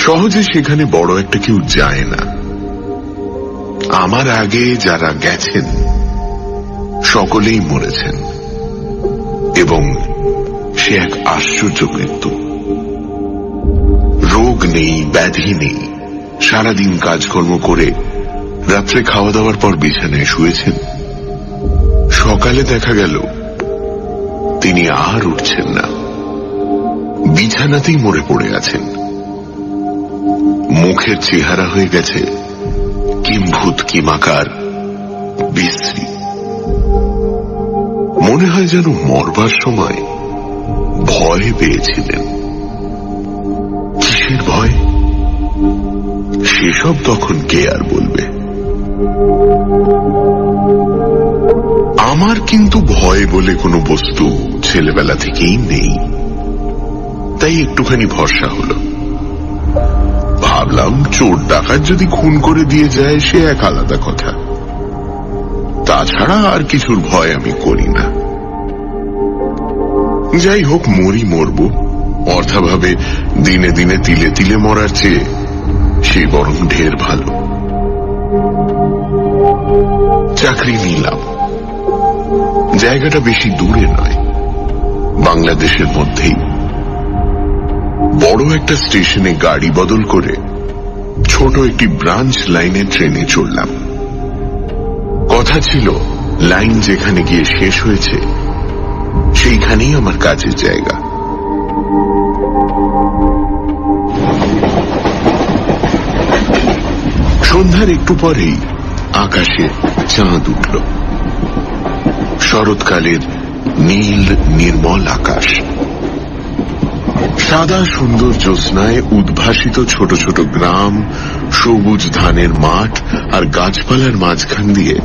সহজে সেখানে বড় একটা কেউ যায় না। আমার আগে যারা গেছেন সকলেই মরেছেন, এবং সে এক আশ্চর্য মৃত্যু। রোগ নেই, ব্যাধি নেই, সারাদিন কাজকর্ম করে রাত্রে খাওয়া দাওয়ার পর বিছানায় শুয়েছেন। সকালে দেখা গেল তিনি আর উঠছেন না, বিছানাতেই মরে পড়ে আছেন। মুখের চেহারা হয়ে গেছে কিম্ভূত কিমাকার, বিশ্রী। মনে হয় যেন মরবার সময় ভয় পেয়েছিলেন। কিসের ভয় সেসব তখন কে আর বলবে। আমার কিন্তু ভয় বলে কোনো বস্তু ছেলেবেলা থেকেই নেই, তাই একটুখানি ভরসা হলো। ভাবলাম চোর ডাকাত যদি খুন করে দিয়ে যায় সে এক আলাদা কথা, তাছাড়া আর কিছুর ভয় আমি করি না। যাই হোক, মরি মরব, অর্থাভাবে দিনে দিনে তিলে তিলে মরার চেয়ে সে বরং ঢের ভালো। চাকরি নিলাম। জায়গাটা বেশি দূরে নয়, বাংলাদেশের মধ্যেই। বড় একটা স্টেশনে গাড়ি বদল করে ছোট একটি ব্রাঞ্চ লাইনের ট্রেনে চড়লাম। কথা ছিল লাইন যেখানে গিয়ে শেষ হয়েছে সেইখানেই আমার কাজের জায়গা। সন্ধ্যার একটু পরেই আকাশে চাঁদ উঠল। শরৎকালের নীল নির্মল আকাশ, সাদা সুন্দর জ্যোৎস্নায় উদ্ভাসিত ছোট ছোট গ্রাম, সবুজ ধানের মাঠ আর গাছপালার মাঝখান দিয়ে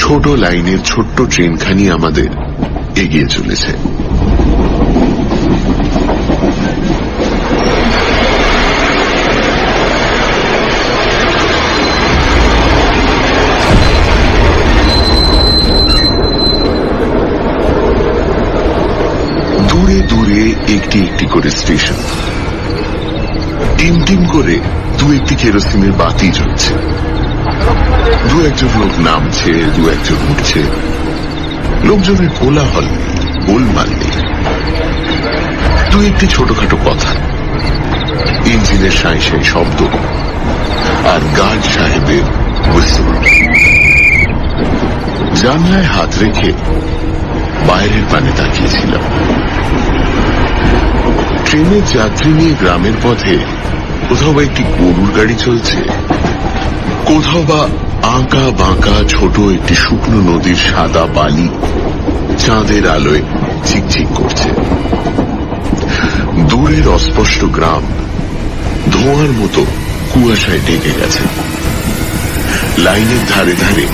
ছোট লাইনের ছোট্ট ট্রেনখানি আমাদের এগিয়ে চলেছে। দূরে দূরে একটি একটি করে স্টেশন, টিম টিম করে দু একটি কেরোসিনের বাতি জ্বলছে। দু একজন লোক নামছে, দু একজন উঠছে। লোকজনের কোলাহল নেই, গোলমাল নেই। দু একটি ছোটখাটো কথা, ইঞ্জিনের সাঁই সাঁই শব্দ, আর গার্ড সাহেবের হুইসেল। জানলায় হাত রেখে বাইরের পানে তাকিয়েছিলাম। ট্রেনের যাত্রী নিয়ে গ্রামের পথে কোথাও বা একটি গরুর গাড়ি চলছে, কোথাও বা আঁকা বাঁকা ছোট একটি শুকনো নদীর সাদা বালি চাঁদের আলোয় চিকচিক করছে। দূরের অস্পষ্ট গ্রাম ধোঁয়ার মতো কুয়াশায় ঢেকে গেছে। লাইনের ধারে ধারে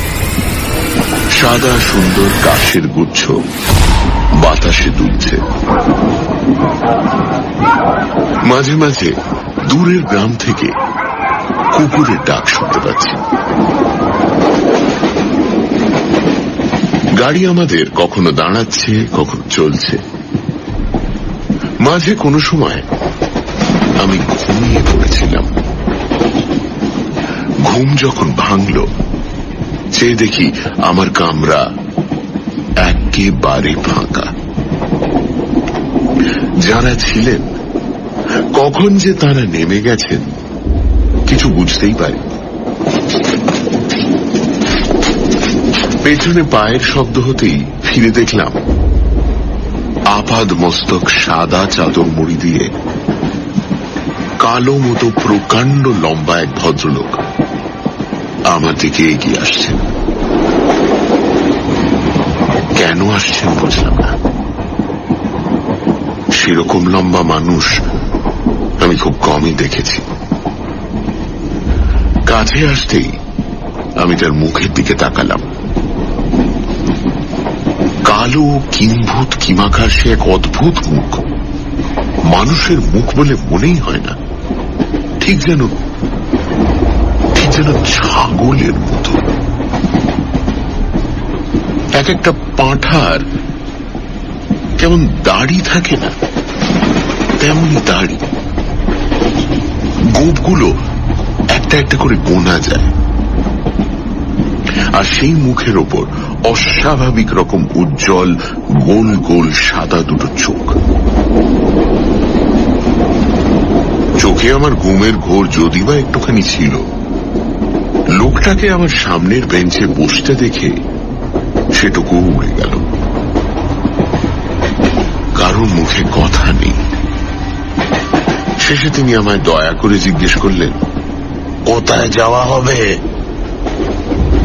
সাদা সুন্দর কাশের গুচ্ছ বাতাসে দুলছে। মাঝে মাঝে দূরের গ্রাম থেকে কুকুরের ডাক শুনতে পাচ্ছি। গাড়ি আমাদের কখনো দাঁড়াচ্ছে, কখনো চলছে। মাঝে কোনো সময় আমি ঘুমিয়ে পড়েছিলাম। ঘুম যখন ভাঙল, চেয়ে দেখি আমার কামরা একেবারে ফাঁকা। যারা ছিলেন, কখন যে তারা নেমে গেছেন কিছু বুঝতেই পারি। পেছনে পায়ের শব্দ হতেই ফিরে দেখলাম আপাদ মস্তক সাদা চাদর মুড়ি দিয়ে কালো মতো প্রকাণ্ড লম্বা এক ভদ্রলোক আমার দিকে এগিয়ে আসছেন। কেন আসছেন বুঝলাম না। সেরকম লম্বা মানুষ আমি খুব কমই দেখেছি। কাছে আসতেই আমি তার মুখের দিকে তাকালাম। কালো কিম্ভূত কিমাকার সে এক অদ্ভুত মুখ। মানুষের মুখ বলে মনেই হয় না, ঠিক যেন ছাগলের মতো। এক একটা পাঁঠার কেমন দাড়ি থাকে না, তেমনই দাড়ি। গোঁপগুলো একটা একটা করে গোনা যায়, আর সেই মুখের ওপর অস্বাভাবিক রকম উজ্জ্বল গোল গোল সাদা দুটো চোখ। চোখে আমার ঘুমের ঘোর যদি বা একটুখানি ছিল, লোকটাকে আমার সামনের বেঞ্চে বসতে দেখে সেটুকু উড়ে গেল। কারোর মুখে কথা নেই। শেষে তিনি আমায় দয়া করে জিজ্ঞেস করলেন, কোথায় যাওয়া হবে?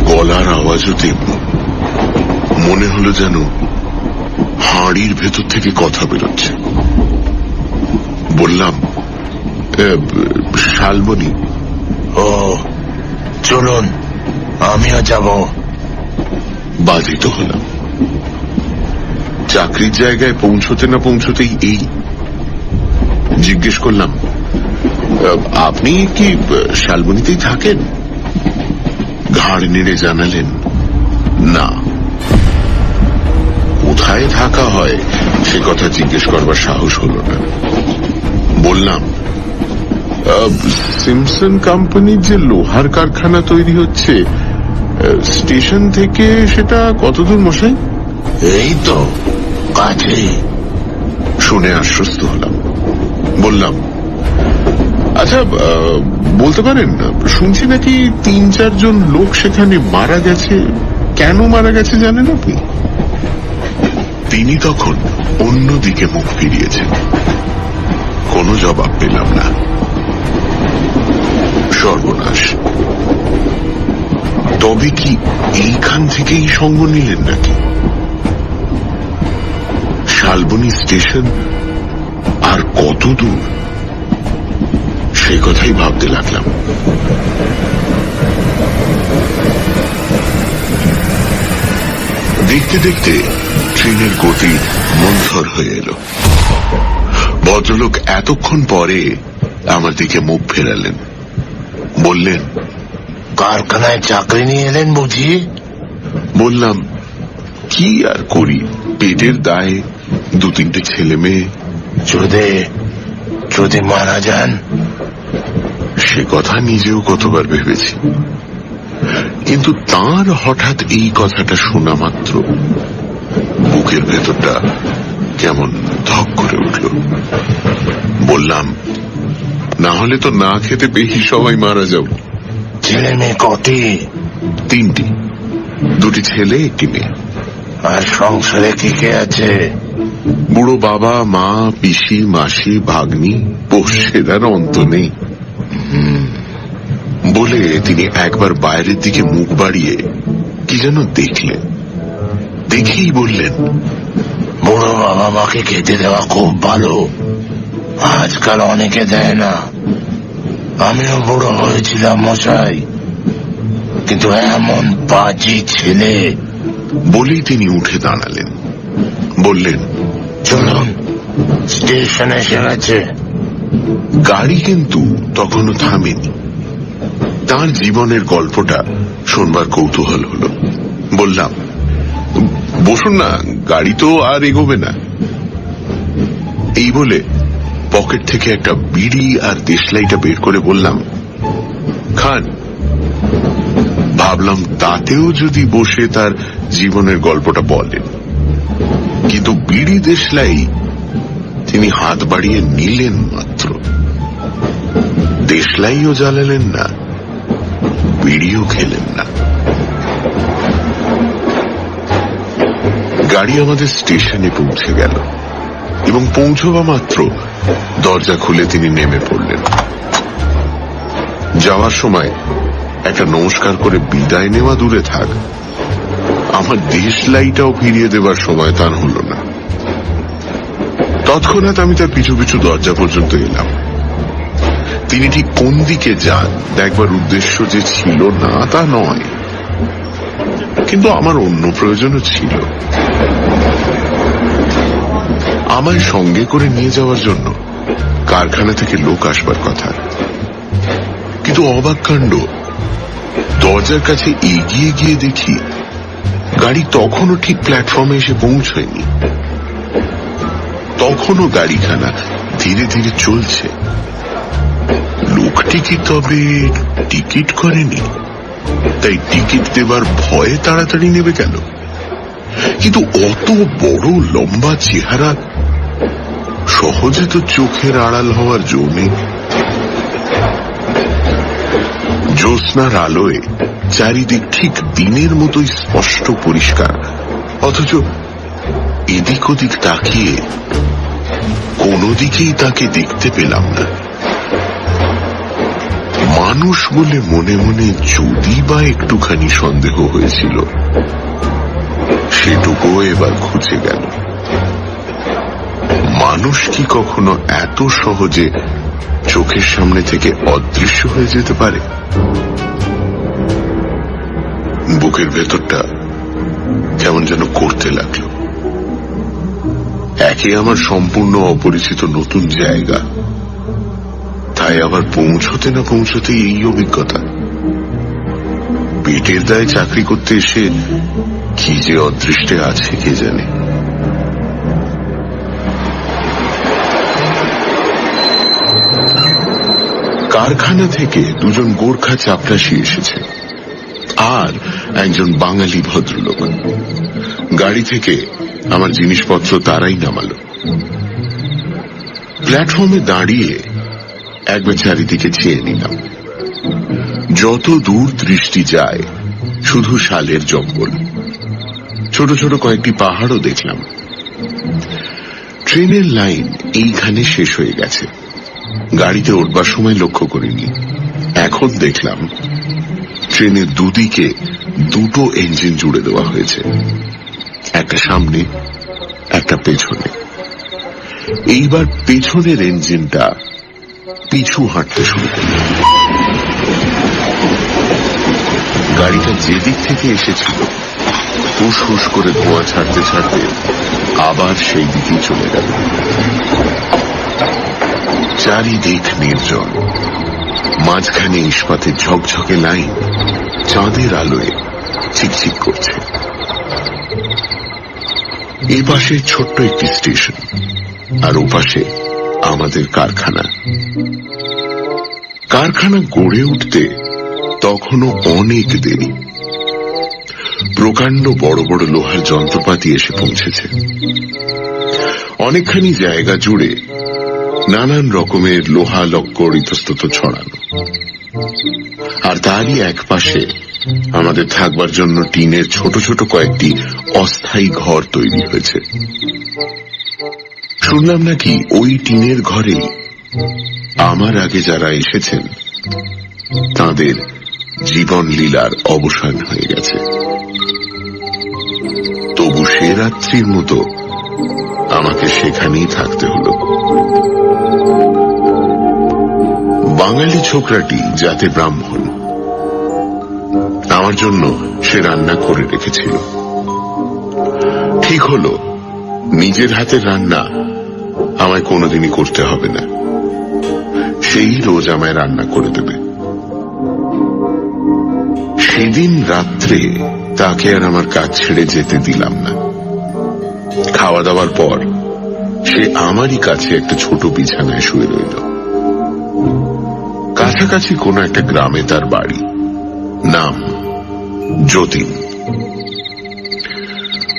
গলার আওয়াজও তেমনি, মনে হলো যেন হাঁড়ির ভেতর থেকে কথা বেরোচ্ছে। বললাম, শালবনী। ও, চলুন, আমিও যাব। বাধিত হলাম। চাকরির জায়গায় পৌঁছতে না পৌঁছতেই এই জিজ্ঞেস করলাম, আপনি কি শালবনীতেই থাকেন? ঘাড় নেড়ে জানালেন, না। কোথায় থাকা হয় সে কথা জিজ্ঞেস করবার সাহস হলো না। বললাম, সিমসন কোম্পানির যে লোহার কারখানা তৈরি হচ্ছে, স্টেশন থেকে সেটা কতদূর মশাই? এই তো কাছে। শুনে আশ্বস্ত হলাম। বললাম, আচ্ছা, বলতে পারেন, শুনছি নাকি ৩-৪ জন লোক সেখানে মারা গেছে। কেন মারা গেছে জানেন আপনি? তিনি তখন অন্যদিকে মুখ ফিরিয়েছেন। কোনো জবাব পেলাম না। সর্বনাশ। তবে কি এইখান থেকেই সঙ্গ নিলেন নাকি? শালবনী স্টেশন আর কত দূর, সে কথাই ভাবতে লাগলাম। দেখতে দেখতে ট্রেনের গতি মন্থর হয়ে এলো। ভদ্রলোক এতক্ষণ পরে আমার দিকে মুখ ফেরালেন। বললেন, কারখানায় চাকরি নিয়ে এলেন বুঝি? বললাম, কি আর করি, পেটের দায়ে, 2-3টে ছেলে মেয়ে। যদি মারা যান? সে কথা নিজেও কতবার ভেবেছি, কিন্তু তার হঠাৎ এই কথাটা শোনা মাত্র বুকের ভেতরটা কেমন ধক করে উঠল। বললাম, না হলে তো না খেতে পেয়ে সবাই মারা যাব। ছেলে মেয়ে কটি? 3টি, 2টি ছেলে, 1টি মেয়ে। আর সংসারে কে কে আছে? বুড়ো বাবা, মা, পিসি, মাসি, ভাগ্নি, পোষ্যের আর অন্ত নেই। বলে তিনি একবার বাইরের দিকে মুখ বাড়িয়ে কি যেন দেখলেন। দেখেই বললেন, বুড়ো বাবা মাকে খেতে দেওয়া খুব ভালো, আজকাল অনেকে দেয় না। আমিও বুড়ো হয়েছিলাম মশাই, কিন্তু এমন বাজি ছেলে। বলেই তিনি উঠে দাঁড়ালেন। বললেন, চলুন, স্টেশনে এসে গেছে। গাড়ি কিন্তু তখনও থামেনি। তার জীবনের গল্পটা শোনবার কৌতূহল হলো। বললাম, বসুন না, গাড়ি তো আর এগোবে না। এই বলে পকেট থেকে একটা বিড়ি আর দেশলাইটা বের করে বললাম, খান। ভাবলাম তাতেও যদি বসে তার জীবনের গল্পটা বলেন, কিন্তু বিড়ি দেশলাই তিনি হাত বাড়িয়ে নিলেন মাত্র। দেশলাইও জ্বালালেন না, বিড়িও খেলেন না। গাড়ি আমাদের স্টেশনে পৌঁছে গেল এবং পৌঁছবা মাত্র দরজা খুলে তিনি নেমে পড়লেন। যাওয়ার সময় একটা নমস্কার করে বিদায় নেওয়া দূরে থাক, আমার দেশলাইটাও ফিরিয়ে দেবার সময় তার হল না। তৎক্ষণাৎ আমি তার পিছু পিছু দরজা পর্যন্ত এলাম। তিনি ঠিক কোন দিকে যান দেখবার উদ্দেশ্য যে ছিল না তা নয়, কিন্তু আমার অন্য প্রয়োজনও ছিল। আমায় সঙ্গে করে নিয়ে যাওয়ার জন্য কারখানা থেকে লোক আসবার কথা, কিন্তু অবাক কাণ্ড, দরজার কাছে এগিয়ে গিয়ে দেখি গাড়ি তখনও ঠিক প্ল্যাটফর্মে এসে পৌঁছয়নি। তখনও গাড়িখানা ধীরে ধীরে চলছে। লোকটা টিকিট তবে টিকিট করেনি, তাই টিকিট দেবার ভয়ে তাড়াতাড়ি নেবে গেল। কিন্তু অত বড় লম্বা চেহারা সহজে তো চোখের আড়াল হওয়ার জো নেই। জ্যোৎস্নার আলোয় চারিদিক ঠিক দিনের মতোই স্পষ্ট পরিষ্কার, অথচ এদিক ওদিক তাকিয়ে কোনো দিকেই তাকে দেখতে পেলাম না। মানুষ বলে মনে মনে যদি বা একটুখানি সন্দেহ হয়েছিল, সেটুকুও এবার খুঁজে গেল। মানুষ কি কখনো এত সহজে চোখের সামনে থেকে অদৃশ্য হয়ে যেতে পারে? বুকের ভেতরটা কেমন যেন করতে লাগলো। একে আমার সম্পূর্ণ অপরিচিত নতুন জায়গা, তাই আবার পৌঁছতে না পৌঁছতে এই অভিজ্ঞতা। পেটের দায়ে চাকরি করতে এসে কি যে অদৃষ্টে আছে কে জানে। কারখানা থেকে দুজন গোর্খা চাপরাশি এসেছে আর একজন বাঙালি ভদ্রলোক। গাড়ি থেকে আমার জিনিসপত্র তারাই নামালো। প্ল্যাটফর্মে দাঁড়িয়ে একবার চারিদিকে চেয়ে নিলাম। যত দূর দৃষ্টি যায় শুধু শালের জঙ্গল, ছোট ছোট কয়েকটি পাহাড়ও দেখলাম। ট্রেনের লাইন এইখানে শেষ হয়ে গেছে। গাড়িতে উঠবার সময় লক্ষ্য করিনি, এখন দেখলাম ট্রেনের দুদিকে দুটো ইঞ্জিন জুড়ে দেওয়া হয়েছে, একটা সামনে একটা পেছনে। এইবার পেছনের ইঞ্জিনটা পিছু হাঁটতে শুরু করল। গাড়িটা যেদিক থেকে এসেছিল হুস হুস করে ধোঁয়া ছাড়তে ছাড়তে আবার সেই দিকেই চলে গেল। চারিদিক নির্জন, মাঝখানে ইস্পাতের ঝকঝকে লাইন চাঁদের আলোয় চিকচিক করছে। এ পাশে ছোট্ট একটি স্টেশন, আর ওপাশে আমাদের কারখানা। কারখানা গড়ে উঠতে তখনও অনেক দেরি। প্রকাণ্ড বড় বড় লোহার যন্ত্রপাতি এসে পৌঁছেছে। অনেকখানি জায়গা জুড়ে নানান রকমের লোহা লক্কর ইতস্তত ছড়ানো, আর তারই এক পাশে আমাদের থাকবার জন্য টিনের ছোট ছোট কয়েকটি অস্থায়ী ঘর তৈরি হয়েছে। শুনলাম নাকি ওই টিনের ঘরেই আমার আগে যারা এসেছেন তাদের জীবন লীলার অবসান হয়ে গেছে। তবু সে রাত্রির মতো আমাকে সেখানেই থাকতে হলো। বাঙালি ছোকরাটি যাতে ব্রাহ্মণ, আমার জন্য সে রান্না করে রেখেছিল। ঠিক হলো নিজের হাতের রান্না আমায় কোনোদিনই করতে হবে না, সেই রোজ আমায় রান্না করে দেবে। সেদিন রাত্রে তাকে আর আমার কাজ ছেড়ে যেতে দিলাম না। খাওয়া দাওয়ার পর সে আমারই কাছে একটা ছোট বিছানায় শুয়ে রইল। কাছাকাছি কোনো একটা গ্রামে তার বাড়ি, নাম যতীন।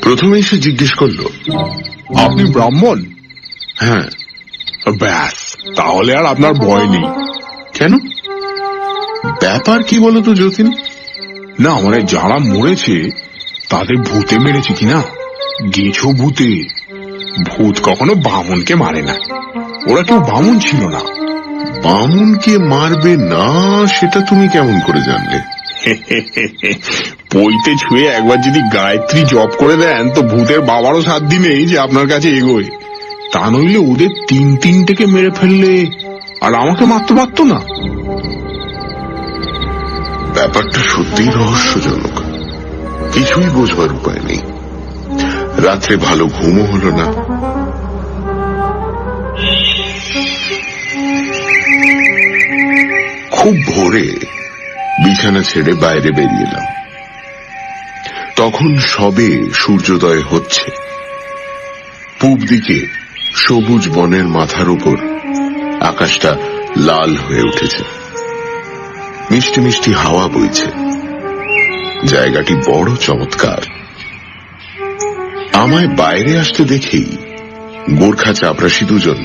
প্রথমে সে জিজ্ঞেস করল, আপনি ব্রাহ্মণ? হ্যাঁ। ব্যাস, তাহলে আর আপনার ভয় নেই। কেন, ব্যাপার কি বলতো যতীন? না মানে যারা মরেছে তাদের ভূতে মেরেছে কিনা। গেছো ভূতে। ভূত কখনো বামুনকে মারে না, ওরা কেউ বামুন ছিল না। বামুনকে মারবে না সেটা তুমি কেমন করে জানলে? পইতে ছুঁয়ে একবার যদি গায়ত্রী জপ করে দেন তো ভূতের বাবারও সাত দিনেই যে আপনার কাছে এগোয়। তা নইলে ওদের তিনটেকে মেরে ফেললে আর আমাকে মারতে পারত না। ব্যাপারটা সত্যিই রহস্যজনক, কিছুই বোঝবার উপায় নেই। রাত্রে ভালো ঘুমও হলো না। খুব ভোরে বিছানা ছেড়ে বাইরে বেরিয়ে এলাম। তখন সবে সূর্যোদয় হচ্ছে। পূব দিকে সবুজ বনের মাথার উপর আকাশটা লাল হয়ে উঠেছে। মিষ্টি মিষ্টি হাওয়া বইছে। জায়গাটি বড় চমৎকার। আমায় বাইরে আসতে দেখেই গোর্খা চাপরাশি দুজন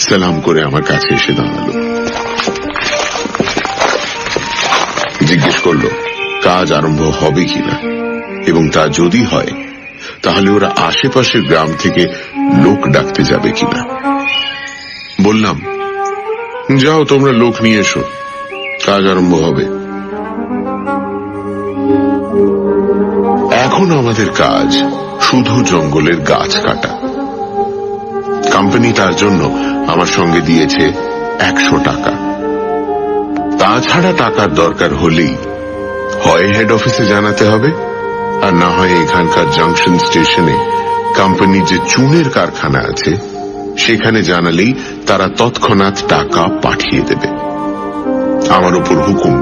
সালাম করে আমার কাছে এসে দাঁড়ালো। জিজ্ঞেস করলো কাজ আরম্ভ হবে কিনা, এবং তা যদি হয় তাহলে ওরা আশেপাশের গ্রাম থেকে লোক ডাকতে যাবে কিনা। বললাম, যাও তোমরা লোক নিয়ে এসো, কাজ আরম্ভ হবে। এখন আমাদের কাজ শুধু জঙ্গলের গাছ কাটা। কোম্পানি তার জন্য আমার সঙ্গে দিয়েছে 100 টাকা। তাছাড়া টাকার দরকার হলেই হয় হেড অফিসে জানাতে হবে, আর না হয় এখানকার জাংশন স্টেশনে কোম্পানির যে চুনের কারখানা আছে সেখানে জানালেই তারা তৎক্ষণাৎ টাকা পাঠিয়ে দেবে। আমার উপর হুকুম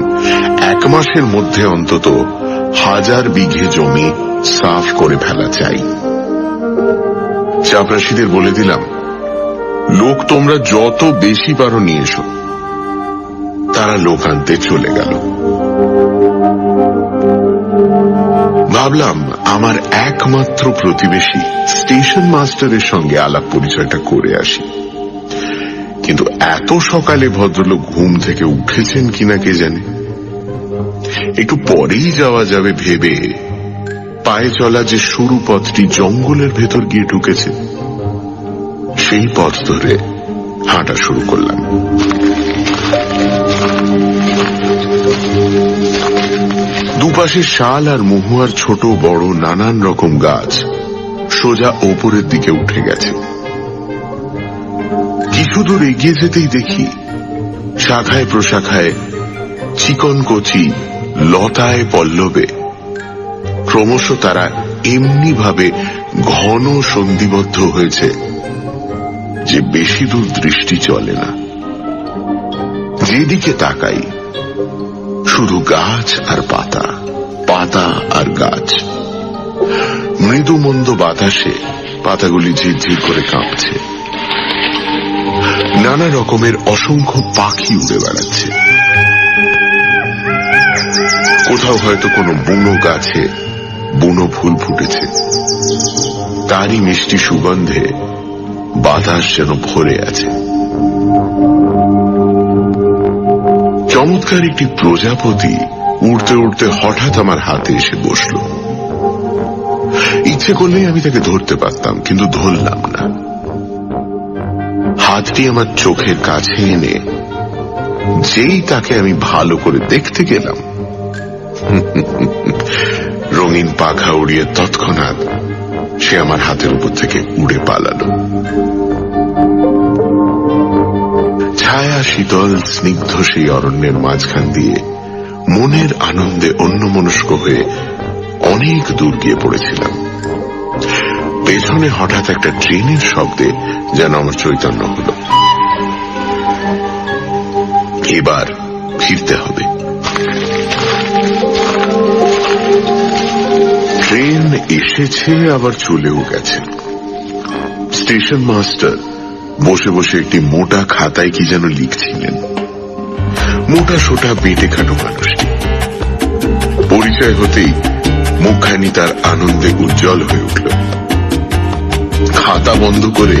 1 মাসের মধ্যে অন্তত 1000 বিঘে জমি সাফ করে ফেলা চাই। চাপরাশিদের বলে দিলাম, লোক তোমরা যত বেশি পারো নিয়ে এসো। তারা লোক আনতে চলে গেল। ভাবলাম আমার একমাত্র প্রতিবেশী স্টেশন মাস্টারের সঙ্গে আলাপ পরিচয়টা করে আসি, কিন্তু এত সকালে ভদ্রলোক ঘুম থেকে উঠেছেন কিনা কে জানে। একটু পরেই যাওয়া যাবে ভেবে পায়ে চলা যে সরু পথটি জঙ্গলের ভেতর গিয়ে ঢুকেছে সেই পথ ধরে হাঁটা শুরু করলাম। দুপাশে শাল আর মহুয়ার ছোট বড় নানান রকম গাছ সোজা ওপরের দিকে উঠে গেছে। কিছু দূর এগিয়ে যেতেই দেখি শাখায় প্রশাখায় চিকন কচি লতায় পল্লবে ক্রমশ তারা এমনি ভাবে ঘন সন্ধিবদ্ধ হয়েছে যে বেশি দূর দৃষ্টি চলে না। যেদিকে তাকাই শুধু গাছ আর পাতা, পাতা আর গাছ। মৃদু মন্দ বাতাসে পাতাগুলি ঝিরঝির করে কাঁপছে। নানা রকমের অসংখ্য পাখি উড়ে বেড়াচ্ছে। কোথাও হয়তো কোনো বুনো গাছে বুনো ফুল ফুটেছে, তারই মিষ্টি সুগন্ধে বাতাস যেন ভরে আছে। চমৎকার একটি প্রজাপতি উড়তে উড়তে হঠাৎ আমার হাতে এসে বসল। ইচ্ছে করলেই আমি তাকে ধরতে পারতাম, কিন্তু ধরলাম না। হাতটি আমার চোখের কাছে এনে যেই তাকে আমি ভালো করে দেখতে গেলাম, রঙিন পাখা উড়িয়ে তৎক্ষণাৎ সে আমার হাতের উপর থেকে উড়ে পালালো। ছায়া শীতল স্নিগ্ধ সেই অরণ্যের মাঝখান দিয়ে মনের আনন্দে অন্যমনস্ক হয়ে অনেক দূর গিয়ে পড়েছিলাম। পেছনে হঠাৎ একটা ট্রেনের শব্দে যেন আমার চৈতন্য হলো। এবার ফিরতে হবে। ট্রেন এসেছে, আবার চলেও গেছে। স্টেশন মাস্টার বসে বসে একটি মোটা খাতায় কি যেন লিখছিলেন। মোটা সোটা বেটে খাটো মানুষটি। পরিচয় হতেই মুখখানি তার আনন্দে উজ্জ্বল হয়ে উঠল। খাতা বন্ধ করে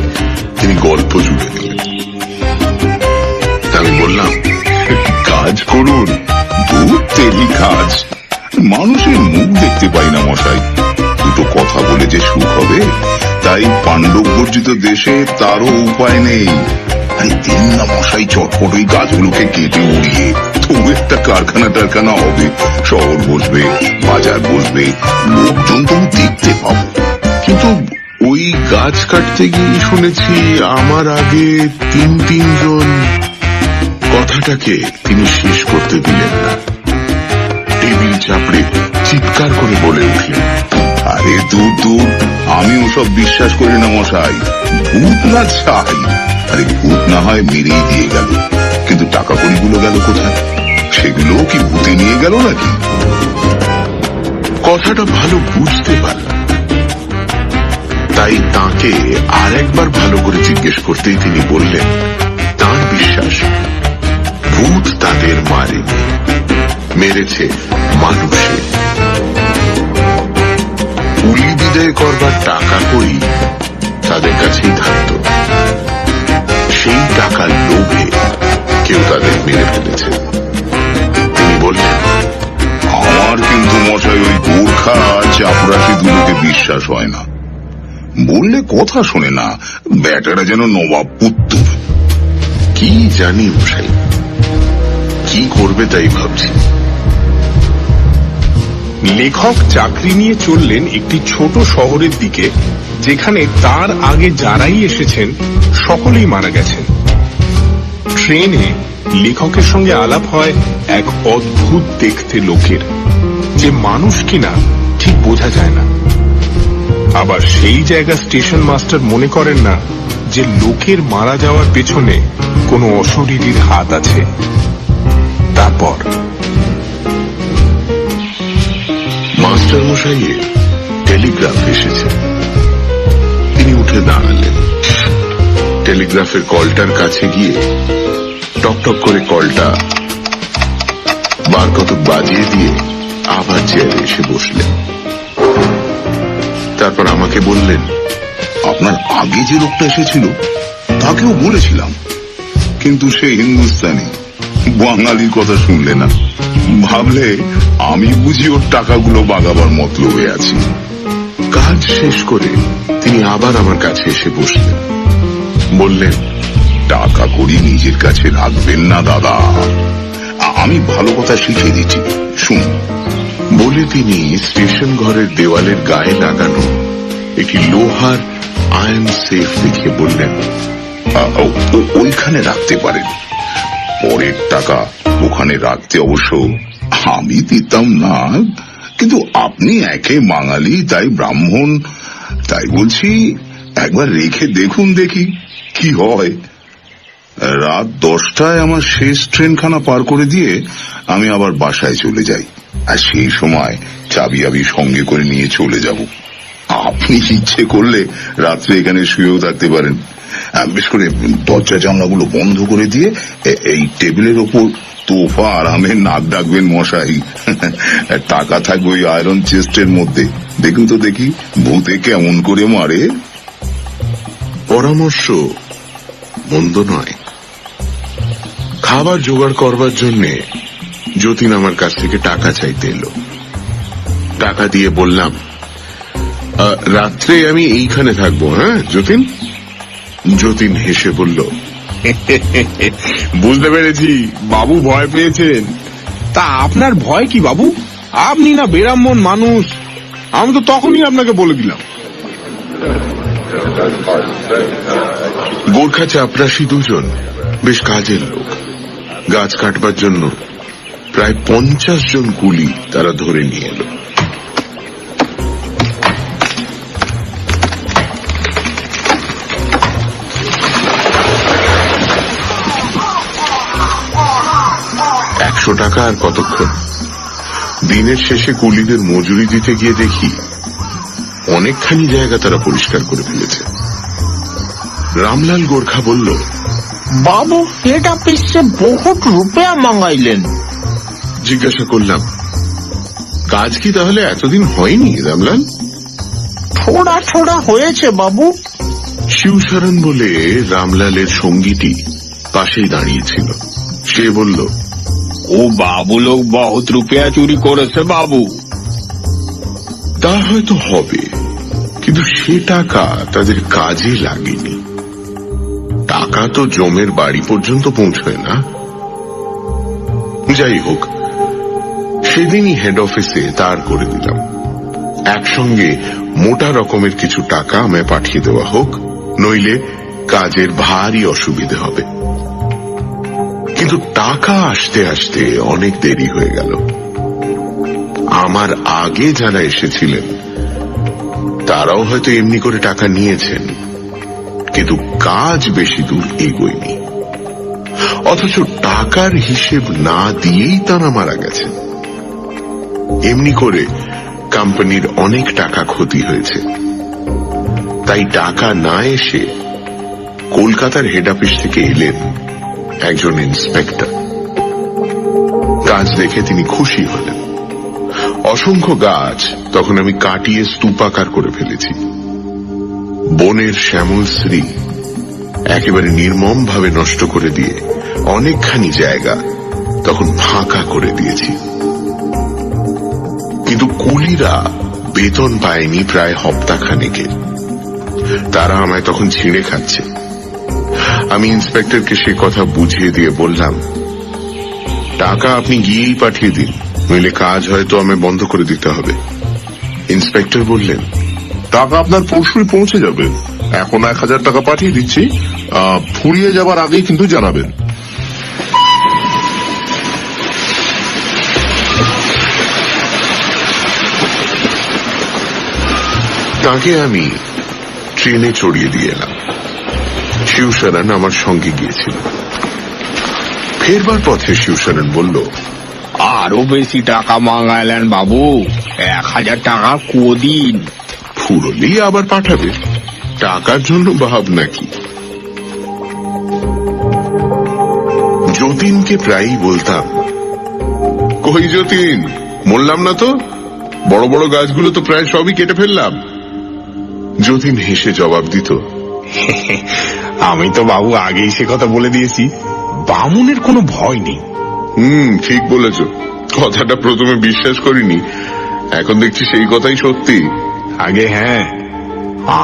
তিনি গল্প জুড়ে দিলেন। আমি বললাম, কাজ করুন। দূর তেলি কাজ, মানুষের মুখ দেখতে পাই না মশাই। দুটো কথা বলে যে সুখ হবে, তাই পাণ্ডব বর্জিত দেশে তারও উপায় নেই। আরে দিন না মশাই চটপট ওই গাছগুলোকে কেটে উড়িয়ে তবু একটা কারখানা টারখানা হবে, শহর বসবে, বাজার বসবে, লোকজন তবু দেখতে পাবো। কিন্তু ওই গাছ কাটতে গিয়ে শুনেছি আমার আগে তিনজন। কথাটাকে তিনি শেষ করতে দিলেন না। টেবিল চাপড়ে চিৎকার করে বলে উঠলেন, আরে দূর দূর, আমি ওসব বিশ্বাস করি না মশাই। ভূত না চাই, আরে ভূত না হয় মেরেই দিয়ে গেল, কিন্তু টাকা কড়িগুলো গেল কোথায়? সেগুলো কি ভূতে নিয়ে গেল নাকি? কথাটা ভালো বুঝতে পারলাম, তাই তাকে আর একবার ভালো করে জিজ্ঞেস করতেই তিনি বললেন, তার বিশ্বাস ভূত তাদের মারেনি, মিলেছে মানুষে। কুলি বিদায় করবার টাকা করি তাদের কাছেই থাকত। সেই টাকার লোভে কেউ তাদের মেরে ফেলেছে। তিনি বললেন, আমার কিন্তু মশাই ওই গোর্খা চাপরাশি দুটোকে বিশ্বাস হয় না। বললে কথা শোনে না, ব্যাটারা যেন নবাব পুত্তুর। কি জানি মশাই, কি করবে তাই ভাবছি। লেখক চাকরি নিয়ে চললেন একটি ছোট শহরের দিকে, যেখানে তার আগে যারাই এসেছেন সকলেই মারা গেছেন। ট্রেনে লেখকের সঙ্গে আলাপ হয় এক অদ্ভুত দেখতে লোকের, যে মানুষ কিনা ঠিক বোঝা যায় না। আবার সেই জায়গা স্টেশন মাস্টার মনে করেন না যে লোকের মারা যাওয়ার পেছনে কোনো অশরীরীর হাত আছে। তারপর মাস্টার মশাইয়ের টেলিগ্রাফ এসেছে। তিনি উঠে দাঁড়ালেন। টেলিগ্রাফের কলটার কাছে গিয়ে টকটক করে কলটা বার কতক বাজিয়ে দিয়ে আবার চেয়ারে এসে বসলেন। তারপর আমাকে বললেন, আপনার আগে যে লোকটা এসেছিল তাকেও বলেছিলাম, কিন্তু সে হিন্দুস্তানি, বাঙালির কথা শুনলে না। ভাবলে আমি বুঝি ওর টাকাগুলো বাগাবার মতলবে আছি। কাজ শেষ করে তিনি আবার আমার কাছে এসে বসলেন। বললেন, টাকা করি নিজের কাছে রাখবেন না দাদা, আমি ভালো কথা শিখিয়ে দিচ্ছি, শুনুন। বলে তিনি স্টেশন ঘরের দেওয়ালের গায়ে লাগানো একটি লোহার আয়রন সেফ দেখিয়ে বললেন, ওইখানে রাখতে পারেন। পরের টাকা ওখানে রাখতে অবশ্য আমি দিতাম না, কিন্তু আপনি একে বাঙালি, তাই ব্রাহ্মণ, তাই বলছি একবার রেখে দেখুন, দেখি কি হয়। রাত 10টায় আমার শেষ ট্রেনখানা পার করে দিয়ে আমি আবার বাসায় চলে যাই, আর সেই সময় চাবি আবি সঙ্গে করে নিয়ে চলে যাব। আপনি ইচ্ছে করলে রাত্রে এখানে শুয়েও থাকতে পারেন। বেশ করে দরজা জানলাগুলো বন্ধ করে দিয়ে এই টেবিলের ওপর তোফা আরামে নাক ডাকবেন মশাই। টাকা থাকবে ওই আয়রন চেস্টের মধ্যে। দেখুন তো দেখি ভূতে কেমন করে মারে। পরামর্শ মন্দ নয়। খাবার জোগাড় করবার জন্য যতীন আমার কাছ থেকে টাকা চাইতে এলো। টাকা দিয়ে বললাম, রাত্রে আমি এইখানে থাকবো। হ্যাঁ যতীন? যতীন হেসে বলল, বুঝতে পেরেছি, বাবু ভয় পেয়েছেন। তা আপনার ভয় কি বাবু? আপনি না ব্রাহ্মণ মানুষ, আমি তো তখনই আপনাকে বলে দিলাম। গোর্খা চাপরাশি দুজন বেশ কাজের লোক। গাছ কাটবার জন্য প্রায় 50 জন কুলি তারা ধরে নিয়ে এলো। টাকা আর কতক্ষণ। দিনের শেষে কুলিদের মজুরি দিতে গিয়ে দেখি অনেকখানি জায়গা তারা পরিষ্কার করে ফেলেছে। রামলাল গোর্খা বলল, বাবু হেড অফিসে বহুত রুপিয়া মাঙ্গাইলেন। জিজ্ঞাসা করলাম, কাজ কি তাহলে এতদিন হয়নি রামলাল? থোড়া থোড়া হয়েছে বাবু। শিবশরণ বলে রামলালের সঙ্গীটি পাশেই দাঁড়িয়েছিল। সে বলল, ও বাবু লোক বহুত রুপিয়া চুরি করেছে বাবু। তা হয়তো হবে, কিন্তু সে টাকা তাদের কাজে লাগেনি। টাকা তো জমের বাড়ি পর্যন্ত পৌঁছয় না। যাই হোক, সেদিনই হেড অফিসে তার করে দিলাম, একসঙ্গে মোটা রকমের কিছু টাকা আমায় পাঠিয়ে দেওয়া হোক, নইলে কাজের ভারী অসুবিধে হবে। কিন্তু টাকা আসতে আসতে অনেক দেরি হয়ে গেল। আমার আগে যারা এসেছিলেন তারাও হয়তো এমনি করে টাকা নিয়েছেন, কিন্তু কাজ বেশি দূর এগোয়নি। অথচ টাকার হিসেব না দিয়েই তারা মারা গেছেন। এমনি করে কোম্পানির অনেক টাকা ক্ষতি হয়েছে। তাই টাকা না এসে কলকাতার হেড অফিস থেকে এলেন একজন ইন্সপেক্টর। কাজ দেখে তিনি খুশি হলেন। অসংখ্য গাছ তখন আমি কাটিয়ে স্তূপাকার করে ফেলেছি। বনের শ্যামল শ্রী একেবারে নির্মম ভাবে নষ্ট করে দিয়ে অনেকখানি জায়গা তখন ফাঁকা করে দিয়েছি। কিন্তু কুলিরা বেতন পায়নি প্রায় হপ্তাখানেকে। তারা আমায় তখন ছিঁড়ে খাচ্ছে। আমি ইন্সপেক্টরকে সে কথা বুঝিয়ে দিয়ে বললাম, টাকা আপনি গিয়েই পাঠিয়ে দিন, নইলে কাজ হয়তো আমায় বন্ধ করে দিতে হবে। ইন্সপেক্টর বললেন, টাকা আপনার পরশুই পৌঁছে যাবে। এখন 1000 টাকা পাঠিয়ে দিচ্ছি, ফুরিয়ে যাবার আগেই কিন্তু জানাবেন। তাকে আমি ট্রেনে চড়িয়ে দিয়ে এলাম। শিবশরণ আমার সঙ্গে গিয়েছিল। ফেরবার পথে শিবশরণ বলল, আরো বেশি টাকা মাঙ্গালেন বাবু, 1000 টাকা কদিন। ফুরলি আবার পাঠাবে, টাকার জন্য ভাব নাকি। যতীনকে প্রায়ই বলতাম, কই যতীন, মরলাম না তো? বড় বড় গাছগুলো তো প্রায় সবই কেটে ফেললাম। যতীন হেসে জবাব দিত, আমি তো বাবু আগেই সে কথা বলে দিয়েছি, বামুনের কোনো ভয় নেই। ঠিক বলেছ। কথাটা প্রথমে বিশ্বাস করিনি, এখন দেখছি সেই কথাই সত্যি। আগে হ্যাঁ,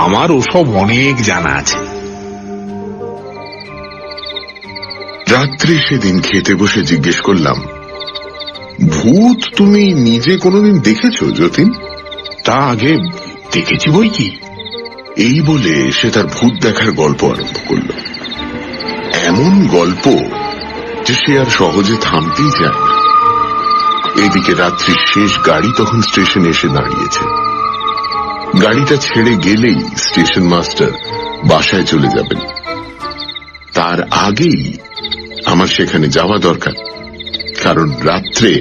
আমার ওসব অনেক জানা আছে। রাত্রে সেদিন খেতে বসে জিজ্ঞেস করলাম, ভূত তুমি নিজে কোনোদিন দেখেছো যতীন? তা আগে দেখেছি বই কি। এই বলে সে তার ভূত দেখার গল্প আরম্ভ করল। এমন গল্প যে সে আর সহজে থামতেই চায় না। এদিকে রাত্রির শেষ গাড়ি তখন স্টেশনে এসে দাঁড়িয়েছে। গাড়িটা ছেড়ে গেলেই স্টেশন মাস্টার বাসায় চলে যাবেন। তার আগেই আমার সেখানে যাওয়া দরকার, কারণ রাত্রে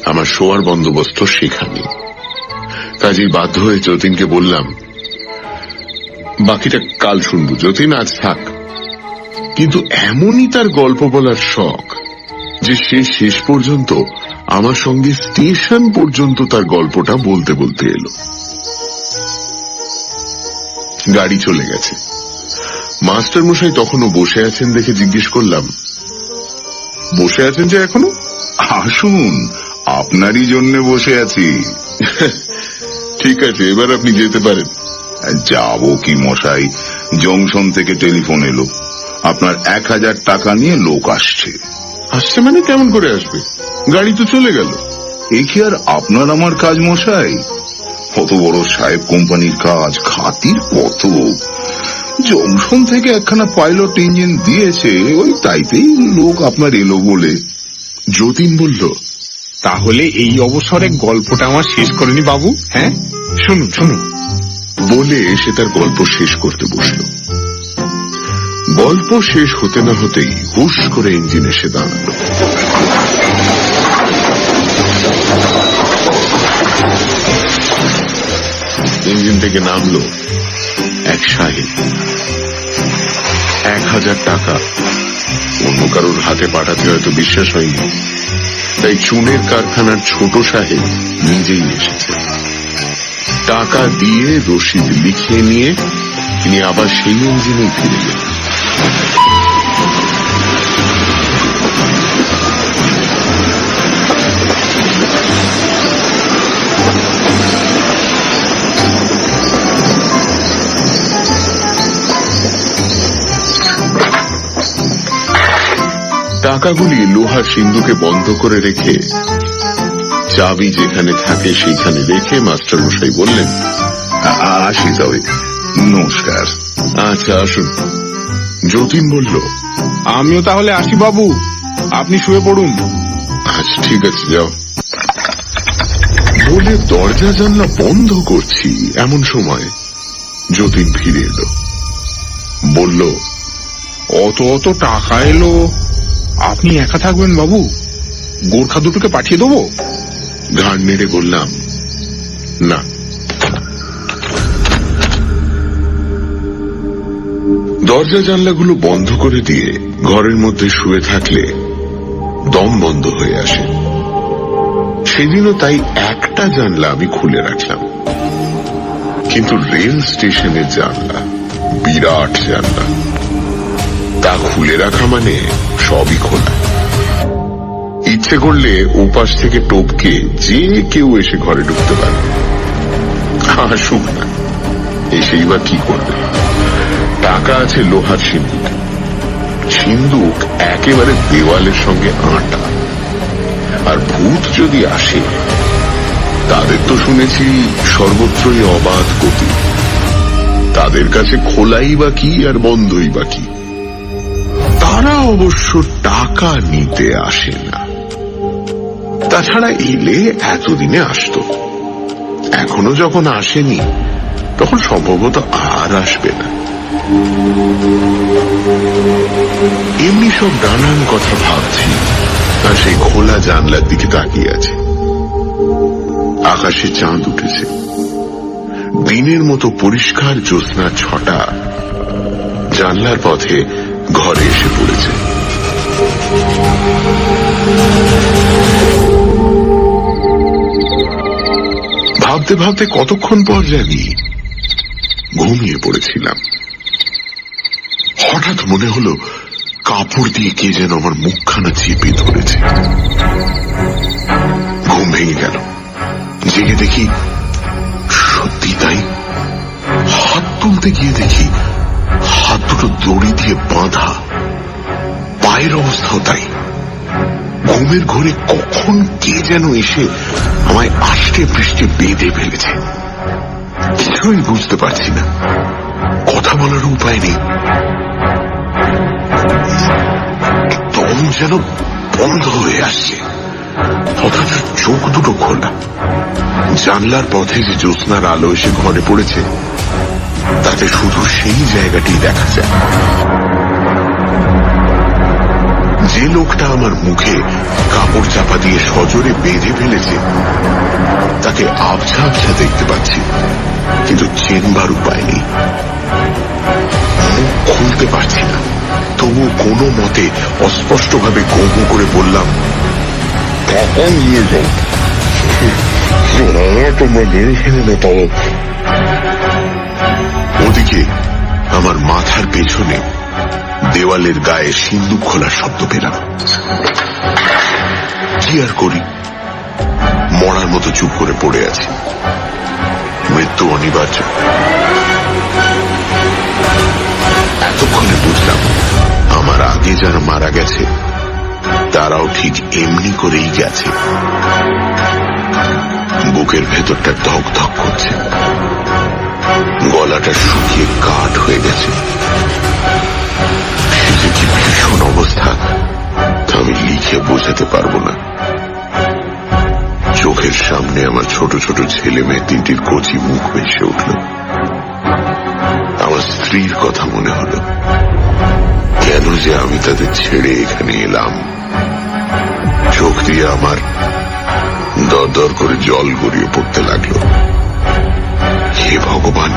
আমার শোয়ার বন্দোবস্ত সেখানে। কাজেই বাধ্য হয়ে যতীনকে বললাম, বাকিটা কাল শুনবো যতীন, আজ থাক। কিন্তু এমনই তার গল্প বলার শখ যে সে শেষ পর্যন্ত আমার সঙ্গে স্টেশন পর্যন্ত তার গল্পটা বলতে বলতে এলো। গাড়ি চলে গেছে। মাস্টার মশাই তখনও বসে আছেন দেখে জিজ্ঞেস করলাম, বসে আছেন যে এখনো? আসুন, আপনারই জন্য বসে আছি। ঠিক আছে, এবার আপনি যেতে পারেন। যাবো কি মশাই, জংশন থেকে টেলিফোন এলো, আপনার 1000 টাকা নিয়ে লোক আসছে। আসছে মানে কেমন করে আসবে? গাড়ি তো চলে গেল। এ কি আর আপনার আমার কাজ মশাই? কত বড় সাহেব কোম্পানির কাজ, খাতির কত। জংশন থেকে একখানা পাইলট ইঞ্জিন দিয়েছে, ওই তাইতেই লোক আপনার এলো বলে। যতীন বলল, তাহলে এই অবসরে গল্পটা আমার শেষ করেনি বাবু। হ্যাঁ, শুনুন শুনুন। বলে সে তার গল্প শেষ করতে বসল। গল্প শেষ হতে না হতেই হুশ করে ইঞ্জিন এসে দাঁড়ালো। ইঞ্জিন থেকে নামলো এক সাহেব। 1000 টাকা অন্য কারোর হাতে পাঠাতে হয়তো বিশ্বাস হয়নি, তাই চুনের কারখানার ছোট সাহেব নিজেই এসেছে। টাকা দিয়ে রসিদ লিখিয়ে নিয়ে তিনি আবার সেই ইঞ্জিনেই ফিরে গেলেন। টাকাগুলি লোহার সিন্ধুকে বন্ধ করে রেখে, চাবি যেখানে থাকে সেইখানে রেখে মাস্টার মশাই বললেন, আসি তবে, নমস্কার। আচ্ছা আসুন। যতীন বলল, আমিও তাহলে আসি বাবু, আপনি শুয়ে পড়ুন। আচ্ছা ঠিক আছে, যাও। বলে দরজা জানলা বন্ধ করছি এমন সময় যতীন ফিরে এলো। বলল, অত টাকা এলো, আপনি একা থাকবেন বাবু? গোর্খা দুটোকে পাঠিয়ে দেবো? ঘাড় নেড়ে বললাম, না। দরজা জানলাগুলো বন্ধ করে দিয়ে ঘরের মধ্যে শুয়ে থাকলে দম বন্ধ হয়ে আসে। সেদিনও তাই একটা জানলা আমি খুলে রাখলাম, কিন্তু রেল স্টেশনের জানলা বিরাট জানলা, তা খুলে রাখা মানে সবই খোলা। ইচ্ছে করলে ওপাশ থেকে টপকে যে কেউ এসে ঘরে ঢুকতে পারে। আসুক না, এসেই বা কি করবে? টাকা আছে লোহার সিন্ধুকে, সিন্ধুক একেবারে দেওয়ালের সঙ্গে আঁটা। আর ভূত যদি আসে, তাদের তো শুনেছি সর্বত্রই অবাধ গতি, তাদের কাছে খোলাই বা কি আর বন্ধই বা কি। তারা অবশ্য টাকা নিতে আসে না, তাছাড়া এলে এতদিনে আসতো। এখনো যখন আসেনি, তখন সম্ভবত আর আসবে না। এমনি সব নানান কথা ভাবছি, আর সেই খোলা জানলার দিকে তাকিয়ে আছে। আকাশে চাঁদ উঠেছে, দিনের মতো পরিষ্কার জ্যোৎস্নার ছটা জানলার পথে ঘরে এসে পড়েছে। ভাবতে ভাবতে কতক্ষণ পর জানি ঘুমিয়ে পড়েছিলাম। হঠাৎ মনে হলো কাপড় দিয়ে কে যেন আমার মুখখানা চেপে ধরেছে। ঘুম ভেঙে গেল, জেগে দেখি সত্যি তাই। হাত তুলতে গিয়ে দেখি হাত দুটো দড়ি দিয়ে বাঁধা, পায়ের অবস্থাও তাই। ঘুমের ঘরে কখন কে যেন এসে আমায় আষ্টে পৃষ্ঠে বেঁধে ফেলেছে। কিছুই বুঝতে পারছি না, কথা বলার উপায় নেই। দম যেন বন্ধ হয়ে আসছে, অথচ চোখ দুটো খোলা। জানলার পথে যে জ্যোৎস্নার আলো এসে ঘরে পড়েছে, তাতে শুধু সেই জায়গাটি দেখা যায়। যে লোকটা আমার মুখে কাপড় চাপা দিয়ে সজোরে বেঁধে ফেলেছে, তাকে আবছা আবছা দেখতে পাচ্ছি, কিন্তু চেনবার উপায় নেই। মুখ খুলতে পারছি না, তবু কোনো মতে অস্পষ্টভাবে গো গো করে বললাম, টাকা নিয়ে যাও, তোমরা মেরে ফেলে না পাবো। ওদিকে আমার মাথার পেছনে দেওয়ালের গায়ে সিন্দুক খোলার শব্দ পেলাম। কি আর করি, মরার মতো চুপ করে পড়ে আছি। মৃত্যু অনিবার্য। এতক্ষণে বুঝলাম, আমার আগে যারা মারা গেছে তারাও ঠিক এমনি করেই গেছে। বুকের ভেতরটা ধক ধক করছে, গলাটা শুকিয়ে কাঠ হয়ে গেছে। সে যে কি ভীষণ অবস্থা, তা আমি লিখে বোঝাতে পারবো না। চোখের সামনে আমার ছোট ছোট ছেলে মেয়ে তিনটির কচি মুখ ভেসে উঠল। আমার স্ত্রীর কথা মনে হলো, কেন যে আমি তাদের ছেড়ে এখানে এলাম। চোখ দিয়ে আমার দর দর করে জল গড়িয়ে পড়তে লাগলো। হে ভগবান,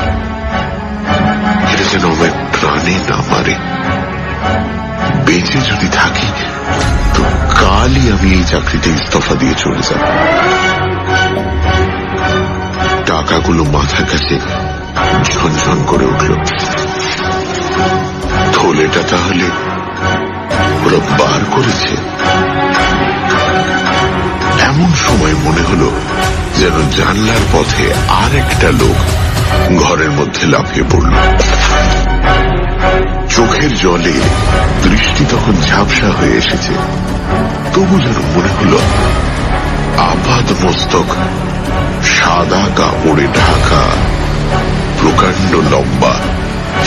এটা যেন আমার প্রাণে না মারে। বেঁচে যদি থাকি, তো কালই আমি এই চাকরিতে ইস্তফা দিয়ে চলে যাব। টাকাগুলো মাথার কাছে ঝনঝন করে উঠল। থলেটা তাহলে ওরা বার করেছে। এমন সময় মনে হলো যেন জানলার পথে আর একটা লোক ঘরের মধ্যে লাফিয়ে পড়ল। চোখের জলে দৃষ্টি তখন ঝাপসা হয়ে এসেছে, তবু যেন মনে হলো আপাদ মস্তক সাদা কাপড়ে ঢাকা, প্রকাণ্ড লম্বা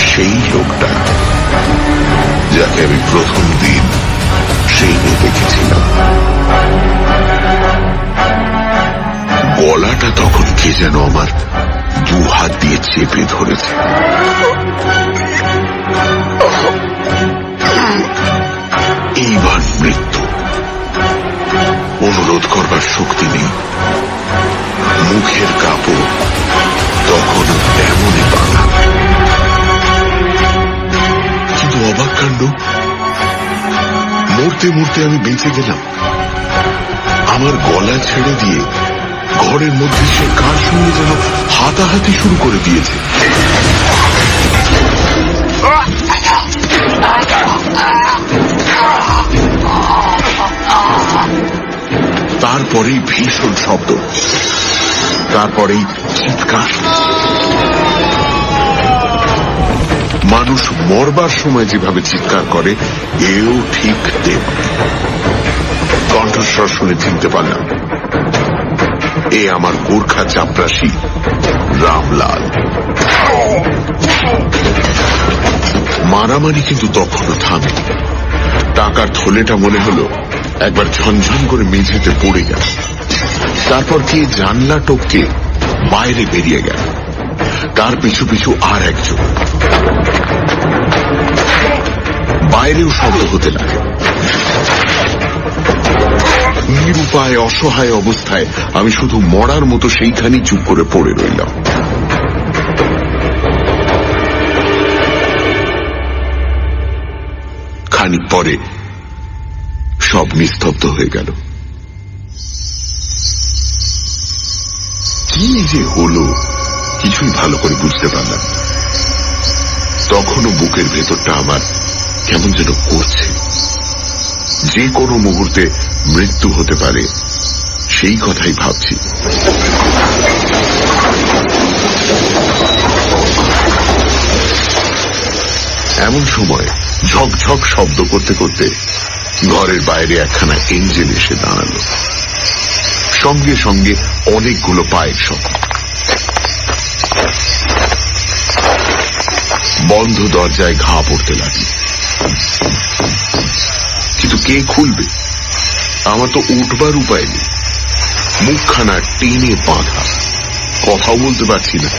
সেই লোকটা, যাকে আমি প্রথম দিন ট্রেনে দেখেছিলাম। গলাটা তখন কে যেন আমার দু হাত দিয়ে চেপে ধরেছে। এইবার মৃত্যু। অনুরোধ করবার শক্তি নেই। মুখের কাপড় তখনও তেমনই বাঁধা। কিন্তু অবাক কাণ্ড, মরতে মরতে আমি বেঁচে গেলাম। আমার গলা ছেড়ে দিয়ে ঘরের মধ্যে সে কার সঙ্গে যেন হাতাহাতি শুরু করে দিয়েছে। তারপরেই ভীষণ শব্দ, তারপরেই চিৎকার। মানুষ মরবার সময় যেভাবে চিৎকার করে, এও ঠিক তেমনি। কণ্ঠস্বর শুনে চিনতে পারলাম, এ আমার গোর্খা চাপরাশি রামলাল। মারামারি কিন্তু তখনও থামে। টাকার থলেটা মনে হলো একবার ঝনঝন করে মেঝেতে পড়ে গেল। তারপর কে জানলা টপকে বাইরে বেরিয়ে গেল, তার পিছু পিছু আর একজন। বাইরেও শব্দ হতে লাগে। নিরুপায় অসহায় অবস্থায় আমি শুধু মরার মতো সেইখানেই চুপ করে পড়ে রইলাম। খানিক পরে সব নিস্তব্ধ হয়ে গেল। কি যে হলো কিছুই ভালো করে বুঝতে পারলাম। তখনও বুকের ভেতরটা আমার কেমন যেন করছে। যে কোনো মুহূর্তে মৃত্যু হতে পারে, সেই কথাই ভাবছি। এমন সময় ঝকঝক শব্দ করতে করতে ঘরের বাইরে একখানা ইঞ্জিন এসে দাঁড়ালো। সঙ্গে সঙ্গে অনেকগুলো পায়ের শব্দ। বন্ধ দরজায় ঘা পড়তে লাগলো। কিন্তু কে খুলবে? আমার তো উঠবার উপায় নেই। মুখখানা টেনে বাঁধা, কথাও বলতে পারছি না।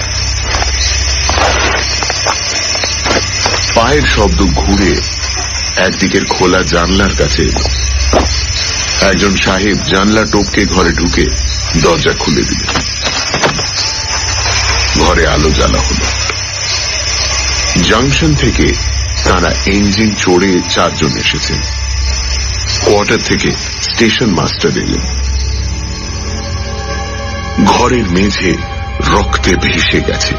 পায়ের শব্দ ঘুরে একদিকের খোলা জানলার কাছে এলো। একজন সাহেব জানলা টপকে ঘরে ঢুকে দরজা খুলে দিল। ঘরে আলো জ্বালা হলো। জাংশন থেকে তারা ইঞ্জিন চড়ে 4 জন এসেছেন। কোয়ার্টার থেকে স্টেশন মাস্টার এলেন। ঘরের মেঝে রক্তে ভেসে গেছে।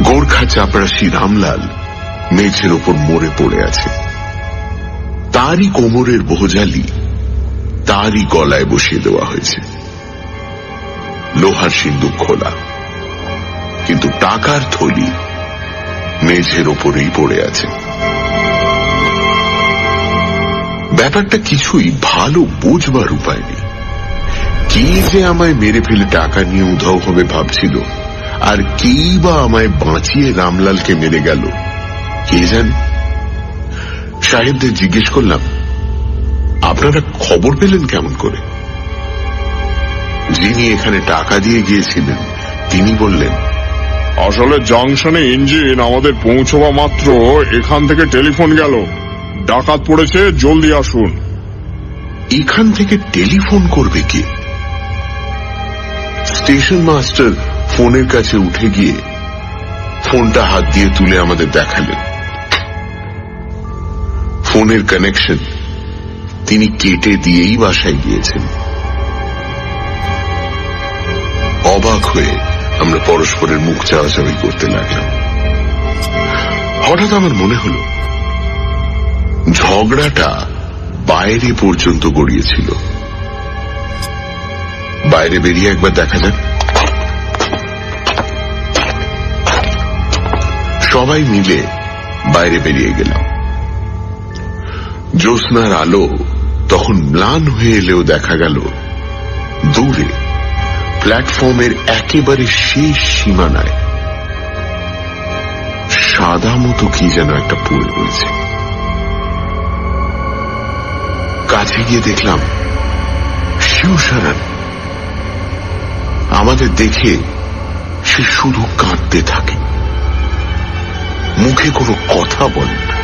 গোর্খা চাপরাশি রামলাল মেঝের ওপর মরে পড়ে আছে। তারই কোমরের বোঝালি তারই গলায় বসিয়ে দেওয়া হয়েছে। লোহার সিন্দুক খোলা, কিন্তু টাকার থলি মেঝের ওপরেই পড়ে আছে। ব্যাপারটা কিছুই ভালো বুঝবার উপায় নেই। কে যে আমায় মেরে ফেলে টাকা নিয়ে উধাও হবে ভাবছিল, আর কেই বা আমায় বাঁচিয়ে রামলালকে মেরে গেল, কে জানে। সাহেবদের জিজ্ঞেস করলাম, আপনারা খবর পেলেন কেমন করে? যিনি এখানে টাকা দিয়ে গিয়েছিলেন তিনি বললেন, আসলে জাংশনে ইঞ্জিন আমাদের পৌঁছবা মাত্র এখান থেকে টেলিফোন গেল, ডাকাত পড়েছে, জলদি আসুন। এখান থেকে টেলিফোন করবে কে? স্টেশন মাস্টার ফোনের কাছে উঠে গিয়ে ফোনটা হাত দিয়ে তুলে আমাদের দেখালেন। ফোনের কানেকশন তিনি কেটে দিয়েই বাসায় গিয়েছেন। অবাক হয়ে আমরা পরস্পরের মুখ চাওয়াচাওয়ি করতে লাগলাম। হঠাৎ আমার মনে হলো ঝগড়াটা বাইরে পর্যন্ত গড়িয়েছিল। বাইরে বেরিয়ে একবার দেখা যাক। সবাই মিলে বাইরে বেরিয়ে গেলাম। জ্যোৎস্নার আলো তখন ম্লান হয়ে এলেও দেখা গেল দূরে প্ল্যাটফর্মের একেবারে শেষ সীমানায় সাদা মতো কি যেন একটা পড়ে রয়েছে। কাছে গিয়ে দেখলাম শিবশরণ। আমাদের দেখে সে শুধু কাঁদতে থাকে, মুখে কোনো কথা বলে না।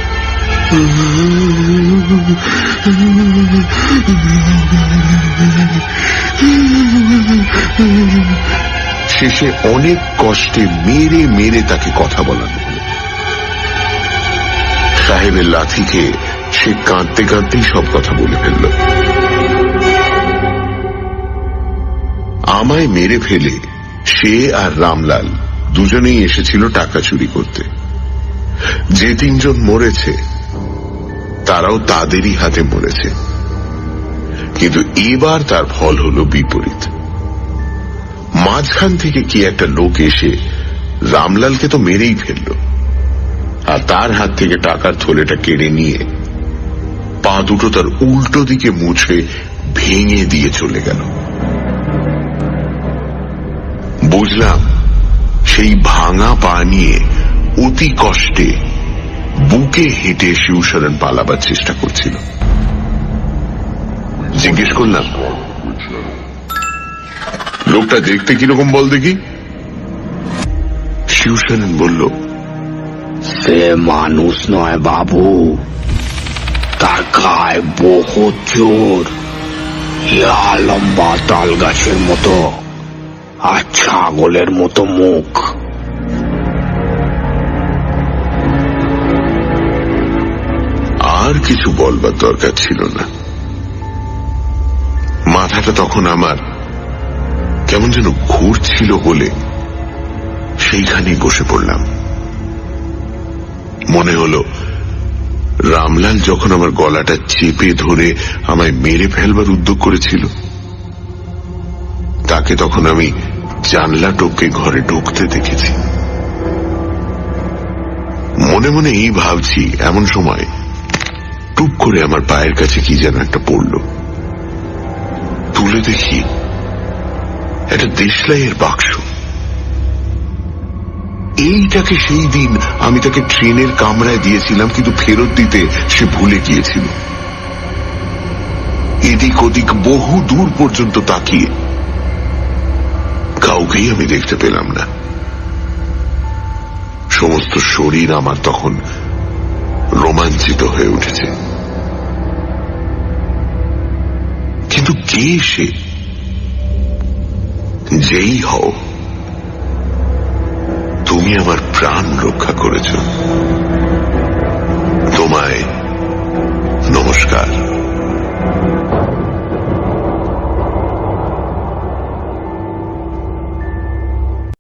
শেষে অনেক কষ্টে মেরে মেরে তাকে কথা বলানো হলো। সাহেবের লাথি খেয়ে সে কাঁদতে কাঁদতেই সব কথা বলে ফেলল। আমায় মেরে ফেলে সে আর রামলাল দুজনেই এসেছিল টাকা চুরি করতে। যে তিনজন মরেছে তারাও তাদেরই হাতে মরেছে, কিন্তু এবার তার ফল হলো বিপরীত। মাঝখান থেকে কি একটা লোক এসে রামলালকে তো মেরেই ফেলল, আর তার হাত থেকে টাকার থলেটা কেড়ে নিয়ে পা দুটো তার উল্টো দিকে মুছে ভেঙে দিয়ে চলে গেল। বুঝলাম সেই ভাঙা পা নিয়ে অতি কষ্টে বুকে হেঁটে শিবশরণ পালাবার চেষ্টা করছিল। জিজ্ঞেস করলাম, লোকটা দেখতে কিরকম বল দেখি? শিবশরণ বলল, সে মানুষ নয় বাবু, তার গায়ে বহুত জোর, ইয়া লম্বা তাল গাছের মতো আর ছাগলের মতো মুখ। আর কিছু বলবার দরকার ছিল না। মাথাটা তখন আমার কেমন যেন ঘুরছিল বলে সেইখানেই বসে পড়লাম। মনে হলো রামলাল যখন আমার গলাটা চেপে ধরে আমায় মেরে ফেলবার উদ্যোগ করেছিল, তাকে তখন আমি জানলা টপকে ঘরে ঢুকতে দেখেছি। মনে মনে এই ভাবছি, এমন সময় টুপ করে আমার পায়ের কাছে কি যেন একটা পড়ল। তুলে দেখি একটা দেশলাইয়ের বাক্স। এইটাকে সেই দিন আমি তাকে ট্রেনের কামরায় দিয়েছিলাম, কিন্তু ফেরত দিতে সে ভুলে গিয়েছিল। এদিক ওদিক বহু দূর পর্যন্ত তাকিয়ে কাউকেই আমি দেখতে পেলাম না। সমস্ত শরীর আমার তখন রোমাঞ্চিত হয়ে উঠেছে। কিন্তু কে সে? যেই হও, তুমি আমার প্রাণ রক্ষা করেছ। তোমায় নমস্কার।